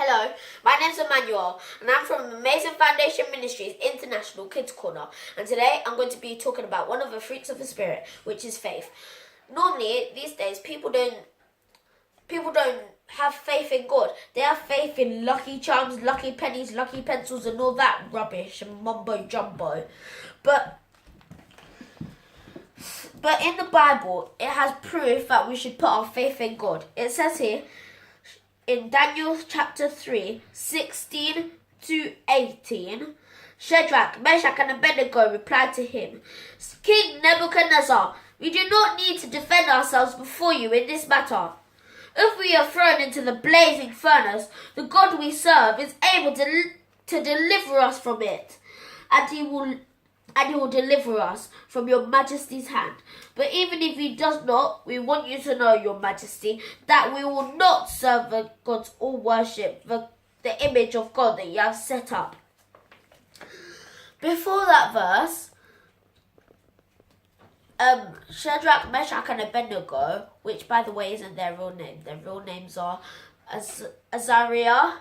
Hello, my name's Emmanuel and I'm from AmazingbFoundation Ministries, International Kids Corner, and today I'm going to be talking about one of the fruits of the Spirit, which is faith. Normally, these days, people don't have faith in God. They have faith in lucky charms, lucky pennies, lucky pencils and all that rubbish and mumbo jumbo. But in the Bible, it has proof that we should put our faith in God. It says here, in Daniel chapter 3, 16 to 18, Shadrach, Meshach and Abednego replied to him, King Nebuchadnezzar, we do not need to defend ourselves before you in this matter. If we are thrown into the blazing furnace, the God we serve is able to deliver us from it, and he will deliver us from your majesty's hand. But even if he does not, we want you to know, your majesty, that we will not serve the gods or worship the image of God that you have set up. Before that verse, Shadrach, Meshach and Abednego, which by the way isn't their real name. Their real names are Azariah,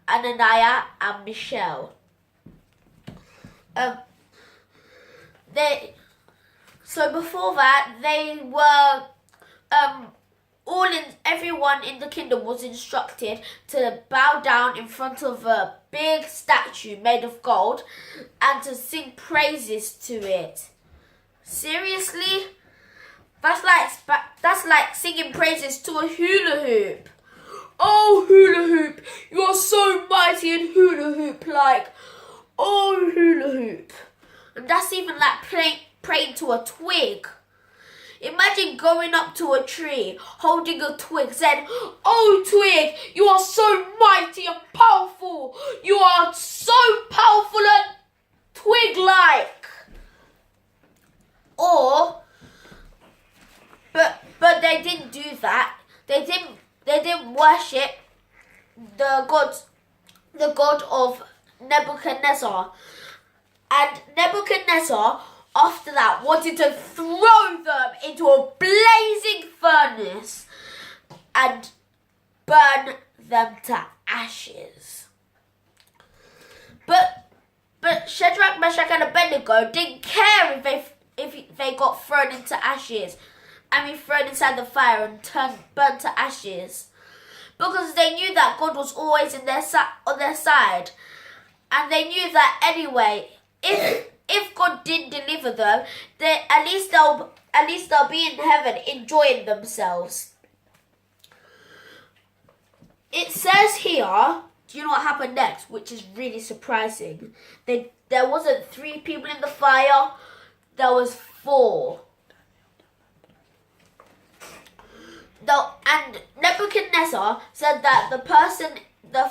Ananiah and Mishael. So before that, they were everyone in the kingdom was instructed to bow down in front of a big statue made of gold and to sing praises to it. Seriously? That's like singing praises to a hula hoop. Oh, hula hoop, you're so mighty in hula hoop, like, oh, hula hoop. And that's even like praying to a twig. Imagine going up to a tree, holding a twig, saying, oh twig, you are so mighty and powerful. You are so powerful and twig-like. But they didn't do that. They didn't worship the god of Nebuchadnezzar. And Nebuchadnezzar, after that, wanted to throw them into a blazing furnace and burn them to ashes. But Shadrach, Meshach and Abednego didn't care if they got thrown into ashes. Thrown inside the fire and burnt to ashes. Because they knew that God was always on their side. And they knew that anyway, if God didn't deliver them, at least they'll be in heaven enjoying themselves. It says here, do you know what happened next? Which is really surprising. There wasn't 3 people in the fire, there was 4. And Nebuchadnezzar said that the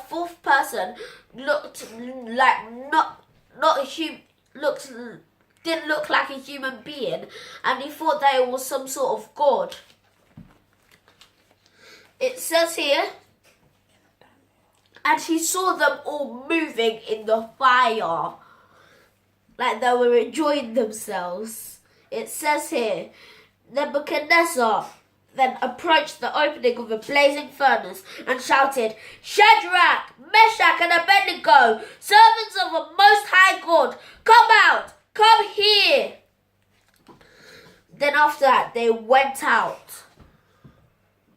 4th person looked like didn't look like a human being, and he thought that it was some sort of god. It says here, and he saw them all moving in the fire, like they were enjoying themselves. It says here, Nebuchadnezzar then approached the opening of the blazing furnace and shouted, Shadrach, Meshach and Abednego, servants of the Most High God, come out, come here. Then after that, they went out.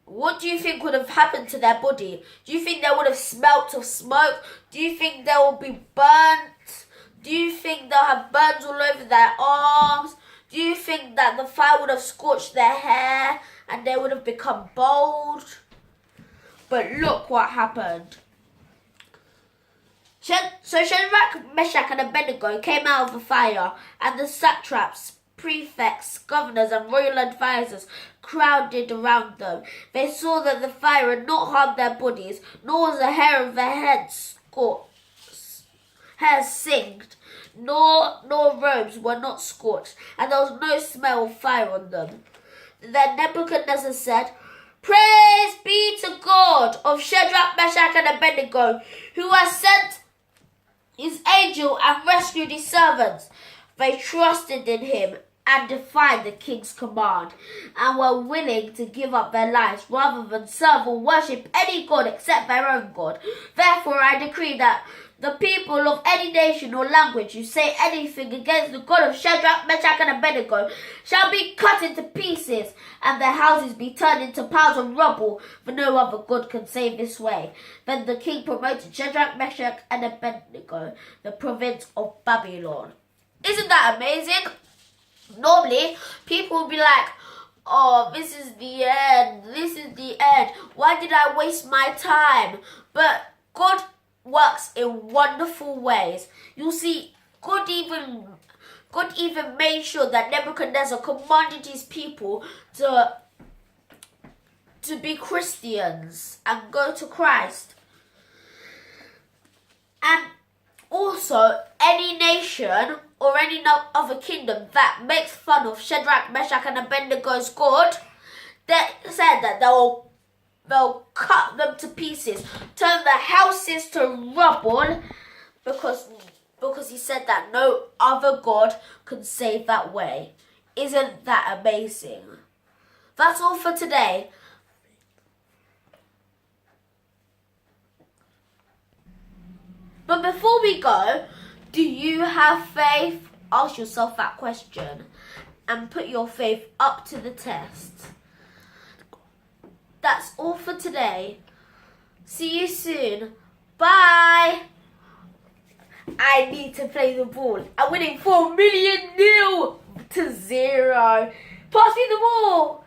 What do you think would have happened to their body? Do you think they would have smelt of smoke? Do you think they will be burnt? Do you think they'll have burns all over their arms? Do you think that the fire would have scorched their hair and they would have become bald? But look what happened. So Shadrach, Meshach and Abednego came out of the fire, and the satraps, prefects, governors and royal advisors crowded around them. They saw that the fire had not harmed their bodies, nor was the hair of their heads singed, nor robes were not scorched, and there was no smell of fire on them. Then Nebuchadnezzar said, Praise be to God of Shadrach, Meshach and Abednego, who has sent his angel and rescued his servants. They trusted in him and defied the king's command, and were willing to give up their lives rather than serve or worship any god except their own God. Therefore I decree that the people of any nation or language who say anything against the God of Shadrach, Meshach, and Abednego shall be cut into pieces, and their houses be turned into piles of rubble, for no other God can save this way. Then the king promoted Shadrach, Meshach, and Abednego, the province of Babylon. Isn't that amazing? Normally, people will be like, oh, this is the end. This is the end. Why did I waste my time? But God works in wonderful ways. You see, God even made sure that Nebuchadnezzar commanded his people to be Christians and go to Christ. And also, any nation or any other kingdom that makes fun of Shadrach, Meshach, and Abednego's God, they said that they'll cut them to pieces, turn their houses to rubble, because he said that no other God can save that way. Isn't that amazing? That's all for today. But before we go, do you have faith? Ask yourself that question and put your faith up to the test. That's all for today. See you soon. Bye. I need to play the ball. I'm winning 4 million-0 to 0. Pass me the ball.